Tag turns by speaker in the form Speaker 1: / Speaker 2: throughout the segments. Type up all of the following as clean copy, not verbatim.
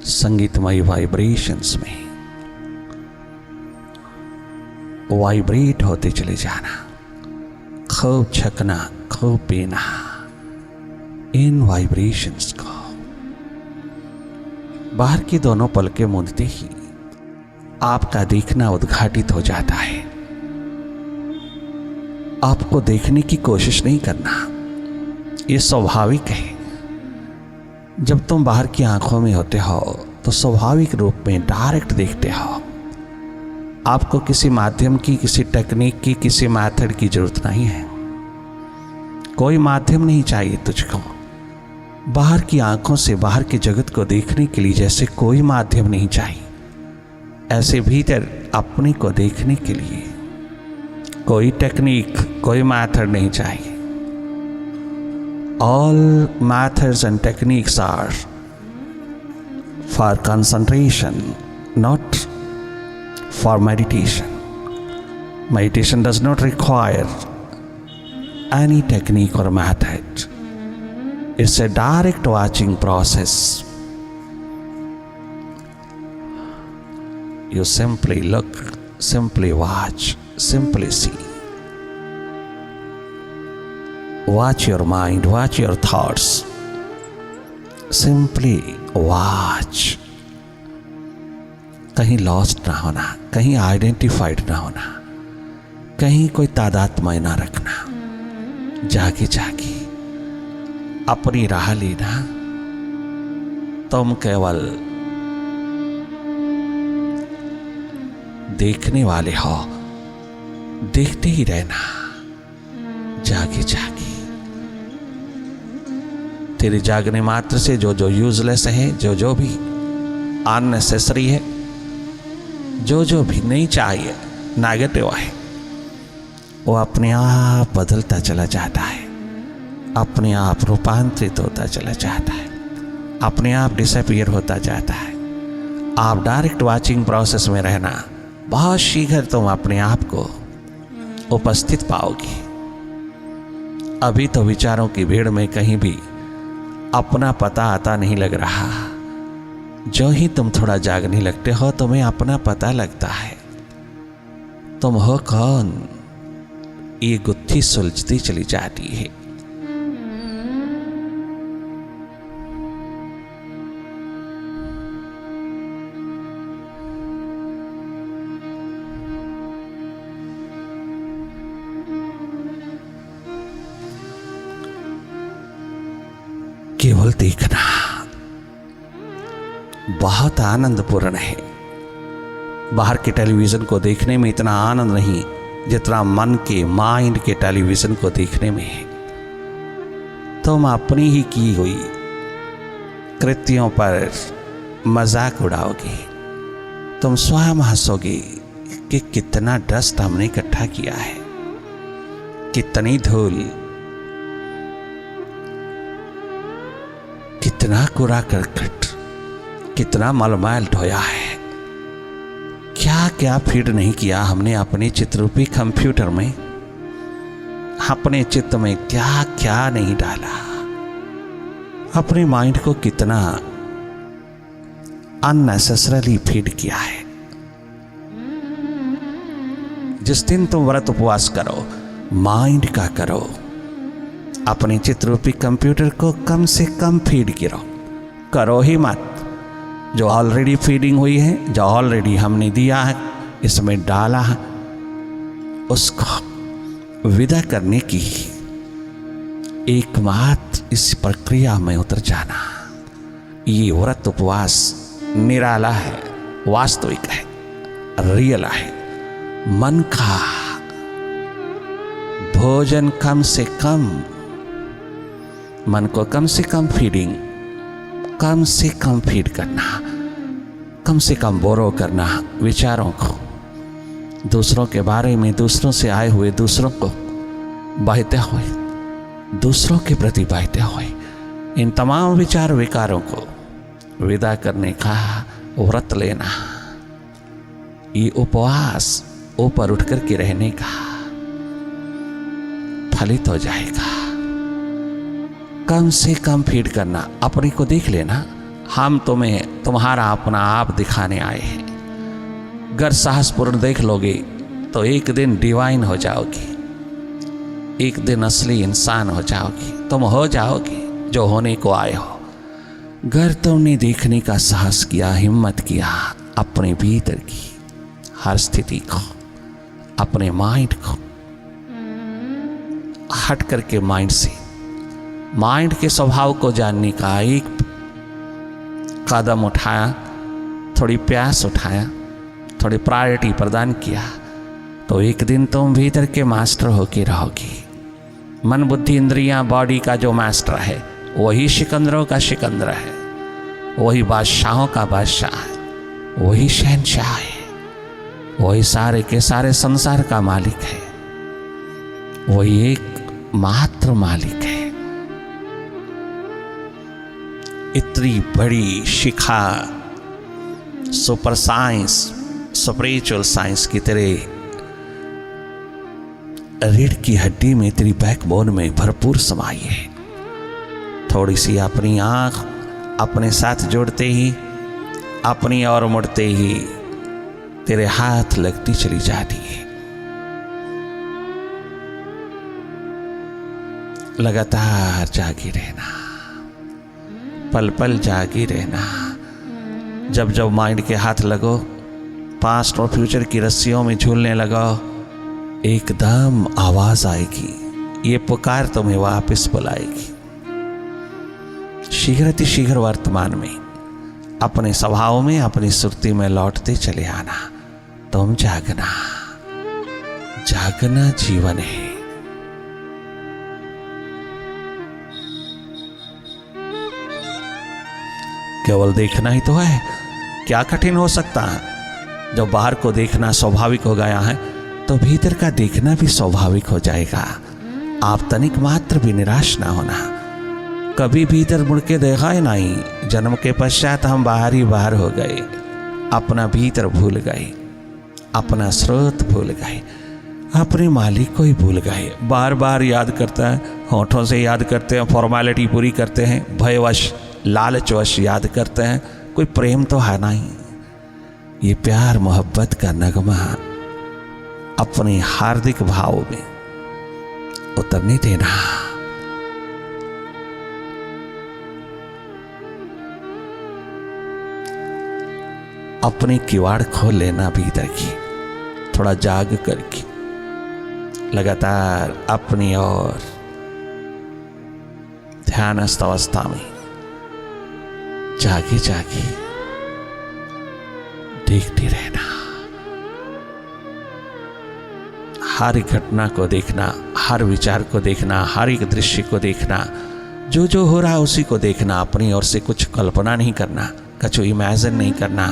Speaker 1: संगीतमय वाइब्रेशंस में वाइब्रेट होते चले जाना, खूब छकना, खूब पीना इन वाइब्रेशंस को। बाहर की दोनों पलकें मूंदते ही आपका देखना उद्घाटित हो जाता है। आपको देखने की कोशिश नहीं करना, ये स्वाभाविक है। जब तुम बाहर की आंखों में होते हो तो स्वाभाविक रूप में डायरेक्ट देखते हो। आपको किसी माध्यम की, किसी टेक्निक की, किसी मेथड की जरूरत नहीं है। कोई माध्यम नहीं चाहिए तुझको। बाहर की आंखों से बाहर के जगत को देखने के लिए जैसे कोई माध्यम नहीं चाहिए, ऐसे भीतर अपने को देखने के लिए कोई टेक्निक, कोई मेथड नहीं चाहिए। All methods and techniques are for concentration, not for meditation. Meditation does not require any technique or method. It's a direct watching process. You simply look, simply watch, simply see. Watch your mind, watch your thoughts. Simply watch. कहीं lost ना होना, कहीं identified ना होना, कहीं कोई तादात्म्य ना रखना। जागे जागे अपनी राह लेना। तुम केवल देखने वाले हो, देखते ही रहना। जागे जागे तेरे जागने मात्र से जो जो यूजलेस है, जो जो भी अननेसेसरी है, जो जो भी नहीं चाहिए, नेगेटिव है, वो अपने आप बदलता चला जाता है, अपने आप रूपांतरित होता चला जाता है, अपने आप डिसअपीयर होता जाता है। आप डायरेक्ट वाचिंग प्रोसेस में रहना, बहुत शीघ्र तुम अपने आप को उपस्थित पाओगे। अभी तो विचारों की भीड़ में कहीं भी अपना पता आता नहीं लग रहा। जो ही तुम थोड़ा जागने लगते हो तुम्हें अपना पता लगता है। तुम हो कौन, ये गुत्थी सुलझती चली जाती है। केवल देखना बहुत आनंदपूर्ण है। बाहर के टेलीविजन को देखने में इतना आनंद नहीं जितना मन के, माइंड के टेलीविजन को देखने में है। तुम अपनी ही की हुई कृत्यों पर मजाक उड़ाओगे। तुम स्वयं हंसोगे कि कितना डस्ट हमने इकट्ठा किया है, कितनी धूल, कितना कूड़ा करकट, कितना मलमैल ढोया है। क्या क्या फीड नहीं किया हमने अपने चित्ररूपी कंप्यूटर में। अपने चित्त में क्या क्या नहीं डाला। अपने माइंड को कितना अननेसेसरली फीड किया है। जिस दिन तुम व्रत उपवास करो, माइंड का करो। अपने चित्ररूपी कंप्यूटर को कम से कम फीड करो ही मत। जो ऑलरेडी फीडिंग हुई है, जो ऑलरेडी हमने दिया है, इसमें डाला है, उसको विदा करने की एकमात्र इस प्रक्रिया में उतर जाना। ये व्रत उपवास निराला है, वास्तविक है, रियल है। मन का भोजन कम से कम, मन को कम से कम फीडिंग, कम से कम फीड करना, कम से कम बोरो करना विचारों को, दूसरों के बारे में, दूसरों से आए हुए, दूसरों को बहते हुए, दूसरों के प्रति बहते हुए इन तमाम विचार विकारों को विदा करने का व्रत लेना। ये उपवास ऊपर उठ कर के रहने का फलित हो जाएगा। कम से कम फीड करना। अपने को देख लेना, हम तुम्हें तुम्हारा अपना आप दिखाने आए हैं। अगर साहसपूर्ण देख लोगे तो एक दिन डिवाइन हो जाओगी, एक दिन असली इंसान हो जाओगी, तुम हो जाओगे जो होने को आए हो। अगर तुमने देखने का साहस किया, हिम्मत किया अपने भीतर की हर स्थिति को, अपने माइंड को हट करके माइंड से, माइंड के स्वभाव को जानने का एक कदम उठाया, थोड़ी प्यास उठाया, थोड़ी प्रायोरिटी प्रदान किया, तो एक दिन तुम भीतर के मास्टर होके रहोगी। मन बुद्धि इंद्रियां बॉडी का जो मास्टर है वही सिकंदरों का सिकंदर है, वही बादशाहों का बादशाह है, वही शहंशाह है, वही सारे के सारे संसार का मालिक है, वही एक मात्र मालिक है। इतनी बड़ी शिखा सुपर साइंस, स्पिरिचुअल साइंस की तरह रीढ़ की हड्डी में, तेरी बैकबोन में भरपूर समाई है। थोड़ी सी अपनी आंख अपने साथ जोड़ते ही, अपनी ओर मुड़ते ही तेरे हाथ लगती चली जाती है। लगातार जागी रहना, पल पल जागी रहना। जब जब माइंड के हाथ लगो, पास्ट और फ्यूचर की रस्सियों में झूलने लगो, एकदम आवाज आएगी, ये पुकार तुम्हें वापस बुलाएगी। शीघ्र वर्तमान में अपने स्वभाव में, अपनी सुरती में लौटते चले आना। तुम जागना, जागना जीवन है। केवल देखना ही तो है, क्या कठिन हो सकता है। जब बाहर को देखना स्वाभाविक हो गया है तो भीतर का देखना भी स्वाभाविक हो जाएगा। आप तनिक मात्र भी निराश ना होना। कभी भीतर मुड़ के देखा ही नहीं। जन्म के पश्चात हम बाहर ही बाहर हो गए, अपना भीतर भूल गए, अपना स्रोत भूल गए, अपने मालिक को ही भूल गए। बार बार याद करता है, होठों से याद करते हैं, फॉर्मेलिटी पूरी करते हैं, भयवश लालचवश याद करते हैं, कोई प्रेम तो है नहीं। ये प्यार मोहब्बत का नगमा अपने हार्दिक भाव में उतरने देना। अपनी किवाड़ खोल लेना भीतर की, थोड़ा जाग करके लगातार अपनी ओर ध्यानस्थ अवस्था में जागे जागे देखते रहना। हर घटना को देखना, हर विचार को देखना, हर एक दृश्य को देखना, जो जो हो रहा उसी को देखना। अपनी ओर से कुछ कल्पना नहीं करना, कुछ इमेजिन नहीं करना,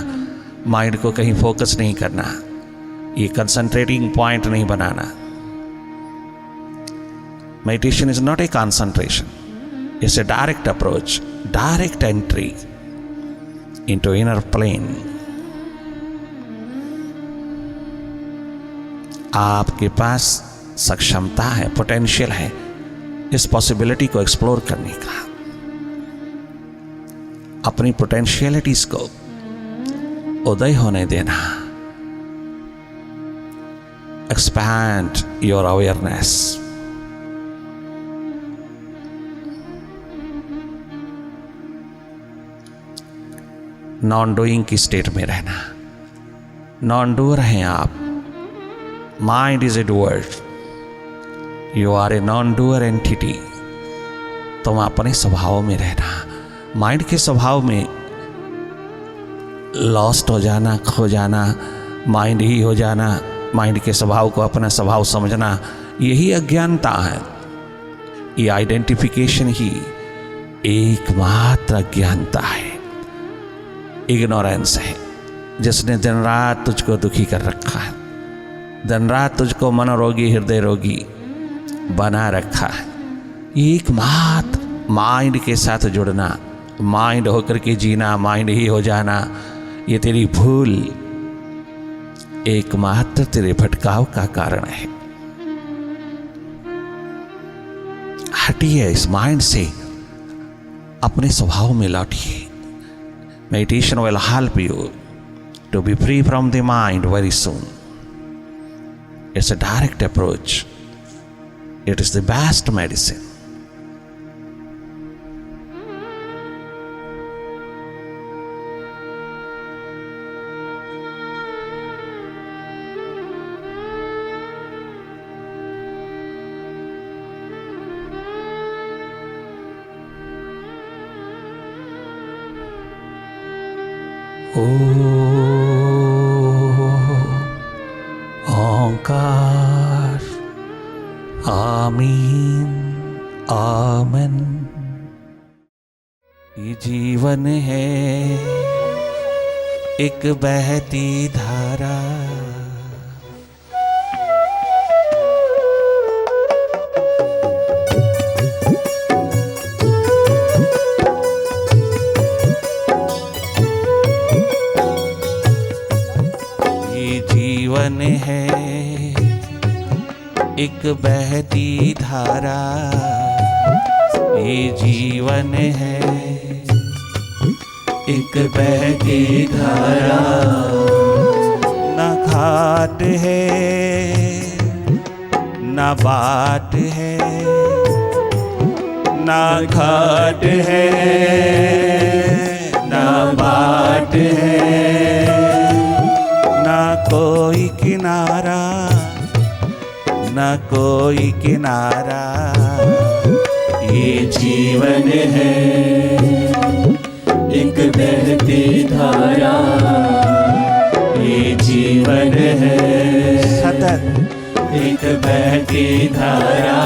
Speaker 1: माइंड को कहीं फोकस नहीं करना, ये कंसंट्रेटिंग पॉइंट नहीं बनाना। Meditation is not a concentration, it's a direct approach, direct entry into inner plane. आपके पास सक्षमता है, पोटेंशियल है इस पॉसिबिलिटी को एक्सप्लोर करने का। अपनी पोटेंशियलिटीज को उदय होने देना। Expand your awareness. Non doing की स्टेट में रहना। नॉन डूअर हैं आप। Mind is a doer, you are a non doer entity. तुम अपने स्वभाव में रहना। माइंड के स्वभाव में लॉस्ट हो जाना, खो जाना, माइंड ही हो जाना, माइंड के स्वभाव को अपना स्वभाव समझना, यही अज्ञानता है। ये आइडेंटिफिकेशन ही एकमात्र अज्ञानता है, इग्नोरेंस है, जिसने दिन रात तुझको दुखी कर रखा है, दिन रात तुझको मनोरोगी, हृदय रोगी बना रखा है। एकमात्र माइंड के साथ जुड़ना, माइंड होकर के जीना, माइंड ही हो जाना, ये तेरी भूल एकमात्र तेरे भटकाव का कारण है। हटिए इस माइंड से, अपने स्वभाव में लौटिए। Meditation will help you to be free from the mind very soon. It's a direct approach. It is the best medicine. ओंकार आमीन आमन। ये जीवन है एक बहती धारा, जीवन है एक बहती धारा, ये जीवन है एक बहती धारा। न घाट है न बाट है, न घाट है न बाट है, न कोई किनारा न कोई किनारा। ये जीवन है एक बहती धारा, ये जीवन है सतत एक बहती धारा।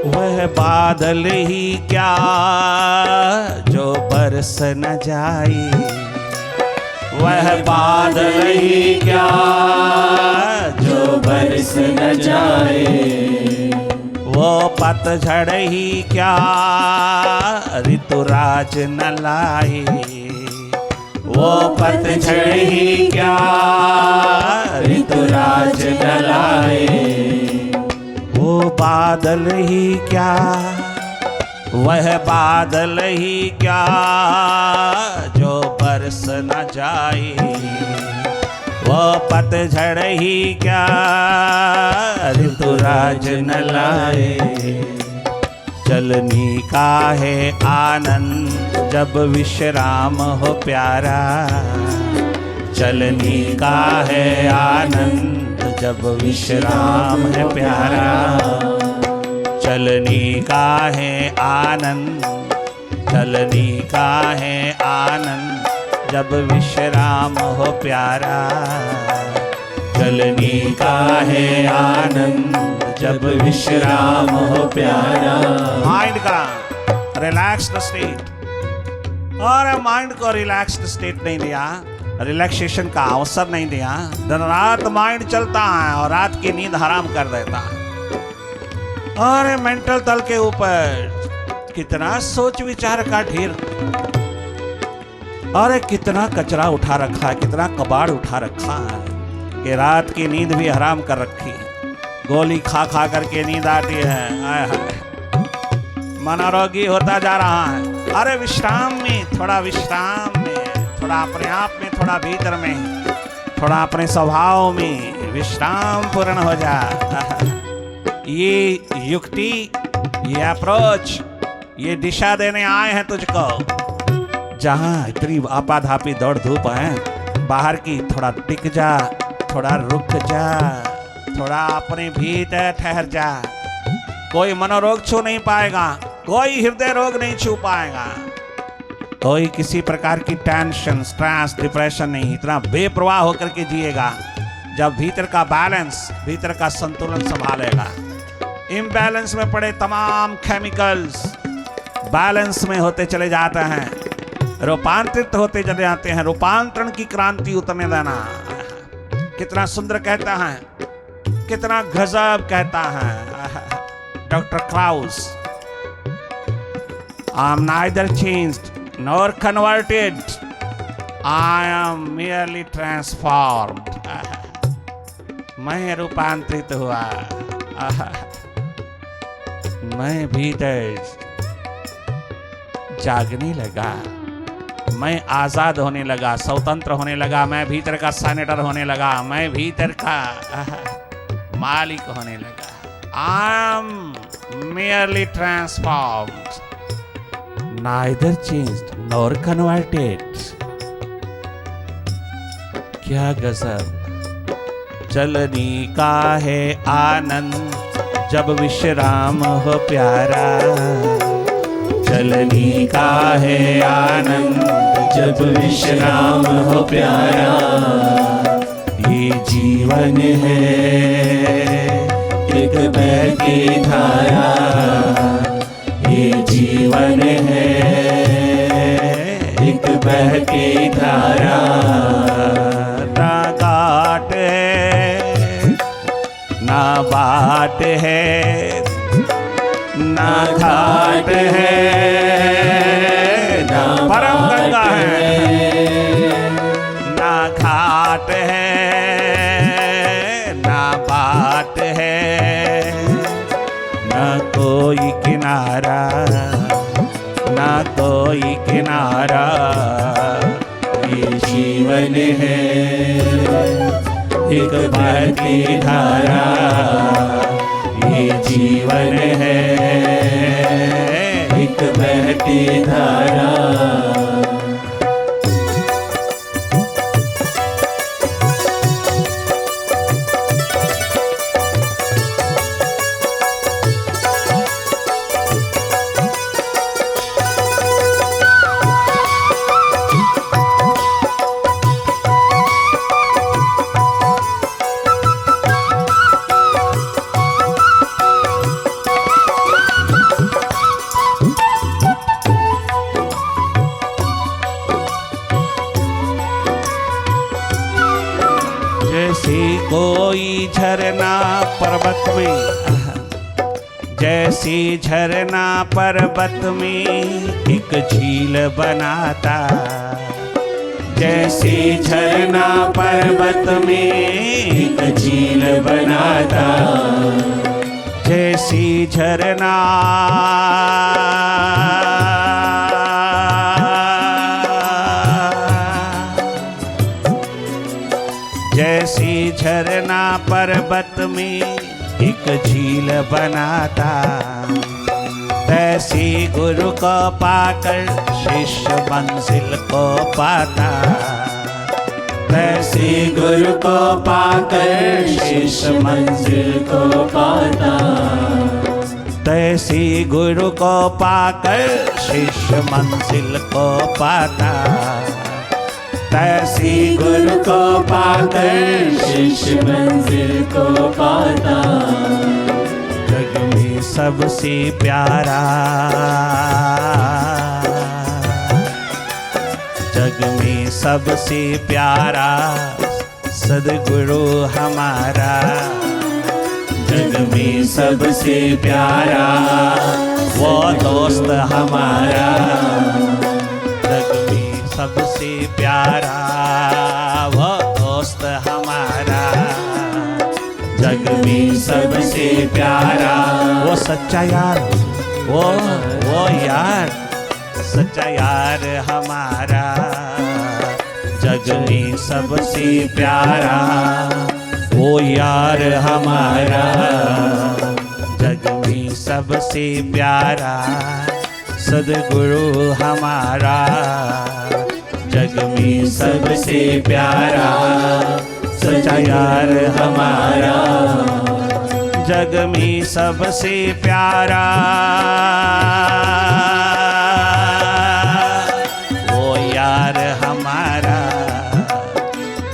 Speaker 1: वह बादल ही क्या जो बरस न जाए, वह बादल ही क्या जो बरस न जाए, वो पतझड़ ही क्या ऋतुराज न लाए, वो पतझड़ ही क्या ऋतुराज न लाए। वो बादल ही क्या वह बादल ही क्या जो बरस न जाए, वो पतझड़ ही क्या ऋतुराज न लाए। चलनी का है आनंद जब विश्राम हो प्यारा, चलनी का है आनंद जब विश्राम है प्यारा। चलनी का है आनंद, चलनी का है आनंद जब विश्राम हो प्यारा। चलनी का है आनंद जब विश्राम हो प्यारा। माइंड का रिलैक्स्ड स्टेट, और माइंड को रिलैक्स्ड स्टेट नहीं दिया, रिलैक्सेशन का अवसर नहीं दिया। दिन रात माइंड चलता है और रात की नींद हराम कर देता है। और मेंटल तल के ऊपर कितना सोच विचार का ढेर, और कितना कचरा उठा रखा है, कितना कबाड़ उठा रखा है कि रात की नींद भी हराम कर रखी है। गोली खा खा करके नींद आती है, आय हाय मनोरोगी होता जा रहा है। अरे विश्राम में, थोड़ा विश्राम में, थोड़ा अपने आप में, थोड़ा भीतर में, थोड़ा अपने स्वभाव में विश्राम पूर्ण हो जा। ये युक्ति, ये अप्रोच, ये दिशा देने आए हैं तुझको। जहां इतनी आपाधापी दौड़ धूप है बाहर की, थोड़ा टिक जा, थोड़ा रुक जा, थोड़ा अपने भीतर ठहर जा। कोई मनोरोग छू नहीं पाएगा, कोई हृदय रोग नहीं छू पाएगा, कोई किसी प्रकार की टेंशन, स्ट्रेस, डिप्रेशन नहीं। इतना बेप्रवाह होकर के जिएगा जब भीतर का बैलेंस, भीतर का संतुलन संभालेगा। इम्बैलेंस में पड़े तमाम केमिकल्स, बैलेंस में होते चले जाते हैं, रूपांतरित होते चले जाते हैं। रूपांतरण की क्रांति उतरने देना। कितना सुंदर कहता है, कितना गजब कहता है doctor Klaus. I am neither changed nor converted. I am merely transformed. मैं रूपांतरित हुआ, मैं भीतर जागने लगा, मैं आजाद होने लगा, स्वतंत्र होने लगा, मैं भीतर का सेनेटर होने लगा, मैं भीतर का मालिक होने लगा। I am merely transformed, neither changed nor converted. क्या गजब! चलनी का है आनंद जब विश्राम हो प्यारा, चलनी का है आनंद जब विश्राम हो प्यारा। ये जीवन है एक बहती धारा, ये जीवन है एक बहती धारा। ना घाट है ना बाट है, ना घाट है ना परम गंगा है, ना घाट है ना बाट है, ना कोई किनारा ना कोई किनारा। ये जीवन है एक बहती धारा, ये जीवन है एक बहती धारा। जैसे कोई झरना पर्वत में, जैसे झरना पर्वत में एक झील बनाता, जैसे झरना पर्वत में एक झील बनाता, जैसी झरना जैसी झरना पर्वत में एक झील बनाता, तैसी गुरु को पाकर शिष्य मंजिल को पाता, तैसी गुरु को पाकर शिष्य मंजिल को पाता, तैसी गुरु को पाकर शिष्य मंजिल को पाता, तैसी गुरु को पाकर शिष्य मंजिल को पाता। जग में सबसे प्यारा, जग में सबसे प्यारा सद्गुरु हमारा, जग में सबसे प्यारा वो दोस्त हमारा, जग में सबसे प्यारा वो दोस्त हमारा, जग में सबसे प्यारा वो सच्चा यार, वो यार सच्चा यार हमारा, जग में सबसे प्यारा वो यार हमारा, जग में सबसे प्यारा सद्गुरु हमारा, जग में सबसे प्यारा सच्चा यार हमारा, जग में सबसे प्यारा वो यार हमारा,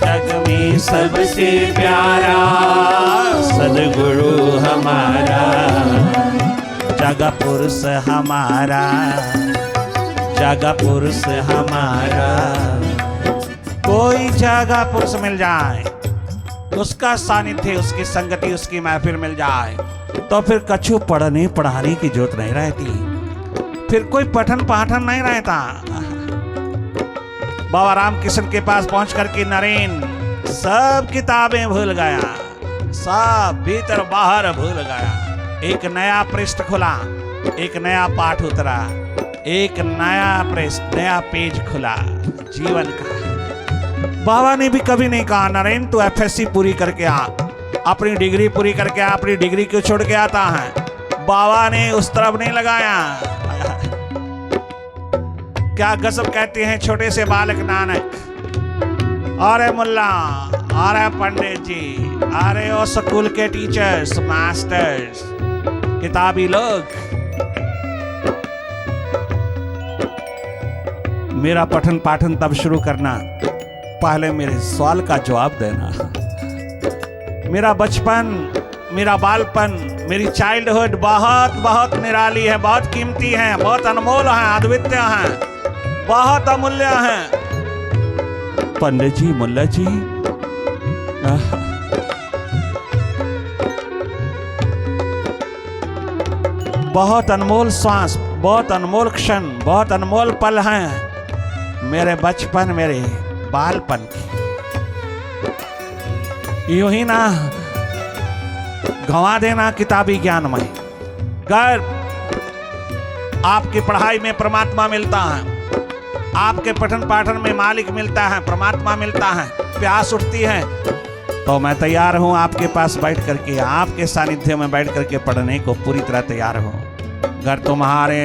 Speaker 1: जग में सबसे प्यारा सद्गुरु हमारा। जग पुरुष हमारा, जगह पुरुष हमारा। कोई जगह पुरुष मिल जाए, उसका सानिध्य, उसकी संगति, उसकी महफिल मिल जाए तो फिर कछु पढ़ने पढ़ाने की जरूरत नहीं रहती, फिर कोई पठन पाठन नहीं रहता। बाबा रामकृष्ण के पास पहुंच करके नरेन सब किताबें भूल गया, सब भीतर बाहर भूल गया। एक नया पृष्ठ खुला, एक नया पाठ उतरा, एक नया पृष्ठ, नया पेज खुला जीवन का। बाबा ने भी कभी नहीं कहा नरेन तू एफएससी पूरी करके आ, अपनी डिग्री पूरी करके आ, अपनी डिग्री क्यों छोड़ के आता है। बाबा ने उस तरफ नहीं लगाया। क्या गजब कहते हैं छोटे से बालक नानक, अरे मुल्ला, अरे पंडित जी, अरे ओ स्कूल के टीचर्स, मास्टर्स, किताबी लोग, मेरा पठन पाठन तब शुरू करना, पहले मेरे सवाल का जवाब देना। मेरा बचपन, मेरा बालपन, मेरी चाइल्डहुड बहुत बहुत निराली है, बहुत कीमती है, बहुत अनमोल है, अद्वितीय है, बहुत अमूल्य है। पंडित जी, मुल्ला जी, बहुत अनमोल श्वास, बहुत अनमोल क्षण, बहुत अनमोल पल हैं मेरे बचपन, मेरे बालपन की। यूं ही ना गंवा देना किताबी ज्ञान में। अगर आपकी पढ़ाई में परमात्मा मिलता है, आपके पठन पाठन में मालिक मिलता है, परमात्मा मिलता है, प्यास उठती है, तो मैं तैयार हूं आपके पास बैठ करके, आपके सानिध्य में बैठ करके पढ़ने को पूरी तरह तैयार हूं। अगर तुम्हारे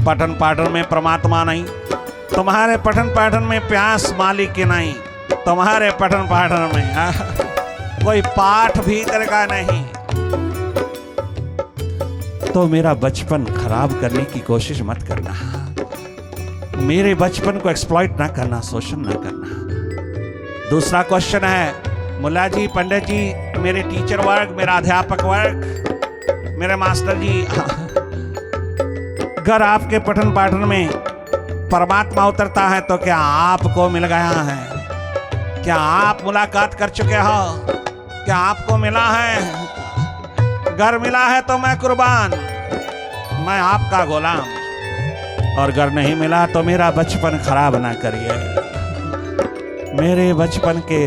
Speaker 1: पठन पाठन में परमात्मा नहीं, तुम्हारे पठन पाठन में प्यास मालिक की नहीं, तुम्हारे पठन पाठन में कोई पाठ भीतर का नहीं, तो मेरा बचपन खराब करने की कोशिश मत करना, मेरे बचपन को एक्सप्लॉइट ना करना, शोषण ना करना। दूसरा क्वेश्चन है, मुल्ला जी, पंडित जी, मेरे टीचर वर्ग, मेरा अध्यापक वर्ग, मेरे मास्टर जी, अगर आपके पठन पाठन में परमात्मा उतरता है तो क्या आपको मिल गया है? क्या आप मुलाकात कर चुके हो? क्या आपको मिला है? घर मिला है तो मैं कुर्बान, मैं आपका गुलाम, और घर नहीं मिला तो मेरा बचपन खराब ना करिए। मेरे बचपन के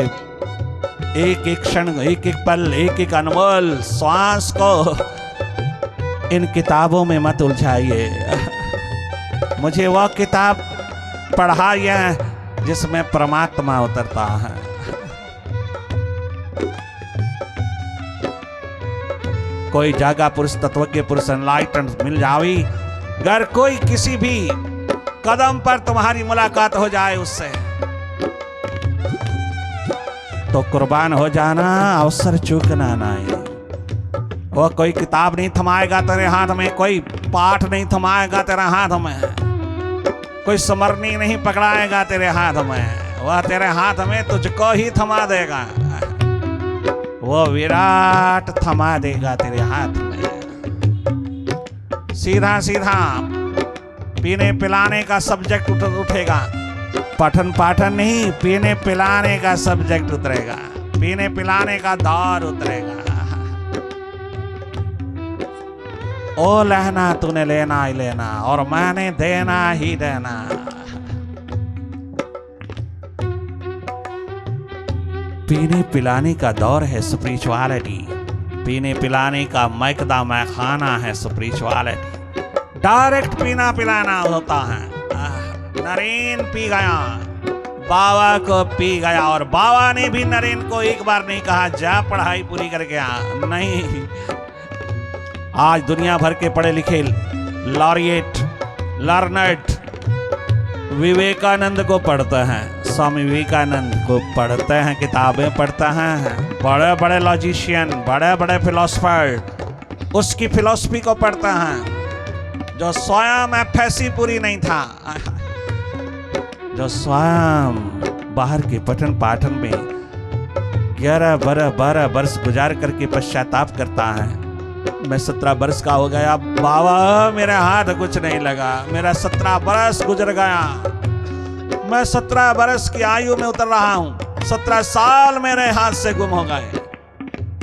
Speaker 1: एक एक क्षण, एक एक पल, एक एक अनमोल श्वास को इन किताबों में मत उलझाइए। मुझे वह किताब पढ़ाइए जिसमें परमात्मा उतरता है। कोई जागा पुरुष, तत्वज्ञ पुरुष, एनलाइटेंड मिल जावी, अगर कोई किसी भी कदम पर तुम्हारी मुलाकात हो जाए उससे, तो कुर्बान हो जाना, अवसर चूकना नहीं। वो कोई किताब नहीं थमाएगा तेरे हाथ में, कोई पाठ नहीं थमाएगा तेरे हाथ में, कोई स्मरणी नहीं पकड़ाएगा तेरे हाथ में, वह तेरे हाथ में तुझको ही थमा देगा, वो विराट थमा देगा तेरे हाथ में। सीधा सीधा पीने पिलाने का सब्जेक्ट उठेगा, पठन पाठन नहीं, पीने पिलाने का सब्जेक्ट उतरेगा, पीने पिलाने का दौर उतरेगा। ओ लेना तूने लेना ही लेना, और मैंने देना ही देना। पीने पिलाने का दौर है स्पिरिचुअलिटी, पीने पिलाने का मैकदा मैखाना है स्पिरिचुअलिटी। डायरेक्ट पीना पिलाना होता है। नरेन पी गया, बाबा को पी गया, और बाबा ने भी नरेन को एक बार नहीं कहा जा पढ़ाई पूरी करके आ, नहीं। आज दुनिया भर के पढ़े लिखे लॉरिएट, लर्नर्ड विवेकानंद को पढ़ते हैं, स्वामी विवेकानंद को पढ़ते हैं, किताबें पढ़ते हैं, बड़े बड़े लॉजिशियन, बड़े बड़े फिलोसफर उसकी फिलोसफी को पढ़ते हैं, जो स्वयं एफएससी पूरी नहीं था, जो स्वयं बाहर के पठन पाठन में 11-12 वर्ष गुजार करके पश्चाताप करता है, मैं 17 बरस का हो गया बाबा, मेरे हाथ कुछ नहीं लगा, मेरा 17 बरस गुजर गया, मैं 17 बरस की आयु में उतर रहा हूं, 17 साल मेरे हाथ से गुम हो गए।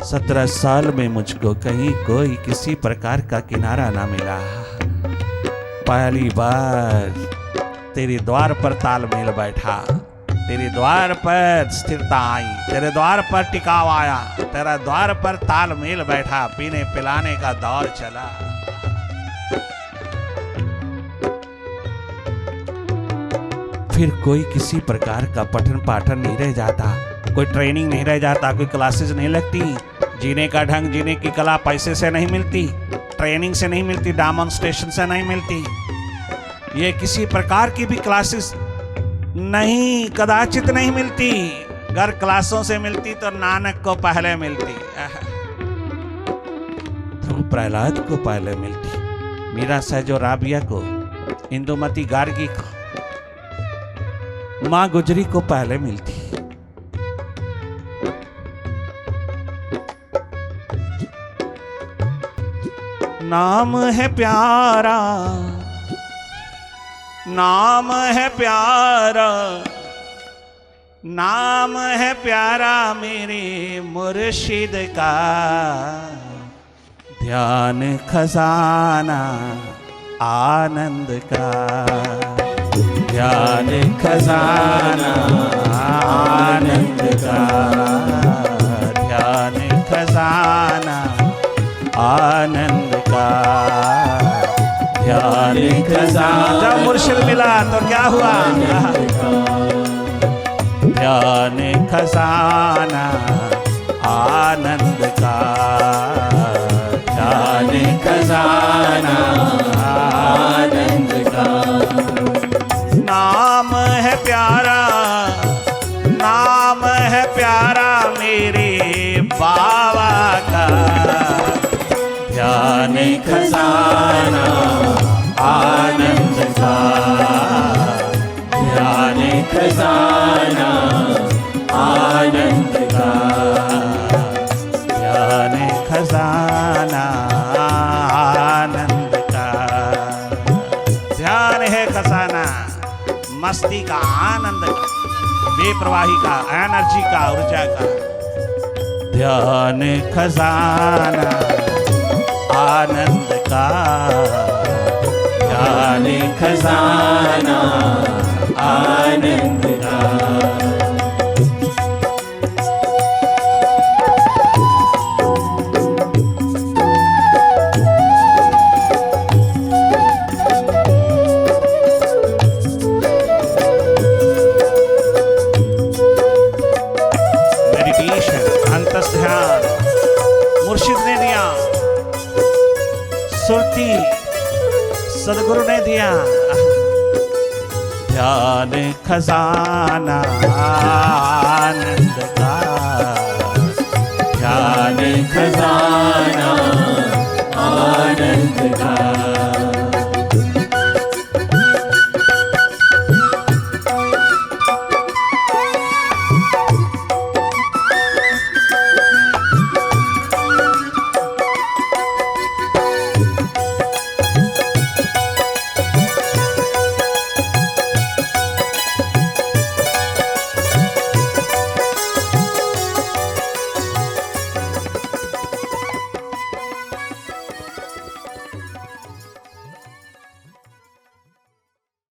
Speaker 1: 17 साल में मुझको कहीं कोई किसी प्रकार का किनारा ना मिला। पहली बार तेरे द्वार पर तालमेल बैठा, तेरे द्वार पर स्थिरता आई, तेरे द्वार पर टिकाव आया, तेरा द्वार पर तालमेल बैठा, पीने पिलाने का दौर चला। फिर कोई किसी प्रकार का पठन पाठन नहीं रह जाता, कोई ट्रेनिंग नहीं रह जाता, कोई क्लासेस नहीं लगती। जीने का ढंग, जीने की कला पैसे से नहीं मिलती, ट्रेनिंग से नहीं मिलती, डेमोन्स्ट्रेशन से नहीं मिलती। ये किसी प्रकार की भी क्लासेस नहीं, कदाचित नहीं मिलती। अगर क्लासों से मिलती तो नानक को पहले मिलती, तो प्रहलाद को पहले मिलती, मीरा सहजो राबिया को, इंदुमती गार्गी को, मां गुजरी को पहले मिलती। नाम है प्यारा, नाम है प्यारा, नाम है प्यारा मेरे मुर्शिद का, ध्यान खजाना आनंद का, ध्यान खजाना आनंद का, ध्यान खजाना आनंद का, ध्यान खजाना। जब मुर्शिद मिला तो क्या हुआ? ध्यान खजाना आनंद का, ध्यान खजाना आनंद का। नाम है प्यारा, नाम है प्यारा मेरे बाबा का, ध्यान खजाना आनंद का, ध्यान खजाना आनंद का, ध्यान खजाना आनंद का। ध्यान है खजाना मस्ती का, आनंद का, बेप्रवाही का, एनर्जी का, ऊर्जा का। ध्यान खजाना आनंद का, ध्यान खजाना आनंद का। मेडिटेशन, अंतस ध्यान मुर्शिद ने दिया, सुरती सदगुरु ने दिया। ध्यान खजाना आनंद का, ध्यान खजाना आनंद का,